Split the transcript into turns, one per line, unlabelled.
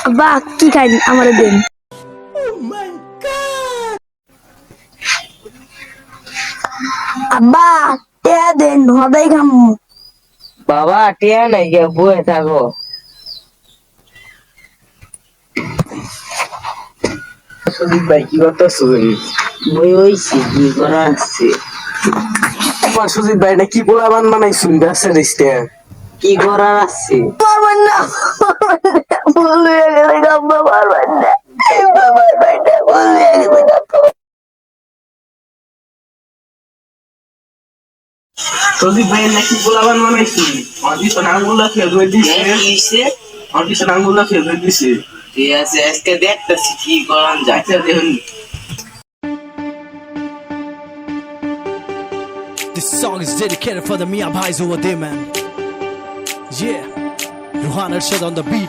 আব্বা কি খাই আমার দেন। আব্বা টিয়া দেন হবেই খামু।
বাবা টিয়া নাই গিয়া বয়ে থাকো।
সুদীপ ভাই কি করতেছেন?
বই হইছি কি করা আছে?
তোমার সুজিত ভাই না কি পোলা বানাইছুন গাছের নিচে?
কি করার আছে?
পারবেন না ভুল হয়ে গেছে আব্বা পারবেন না পারবেন না ভুল হয়ে গেছে।
সুদীপ ভাই না কি পোলা বানাইছুন? অডিশন আঙ্গুলা ফেলে দিছে। অডিশন আঙ্গুলা ফেলে দিছে।
ঠিক আছে আজকে দেখতেছি কি করান যায়।
আচ্ছা দেখুন।
This song is dedicated for the Mia Bhais over there, man. Yeah, Ruhan Arshad on the beat.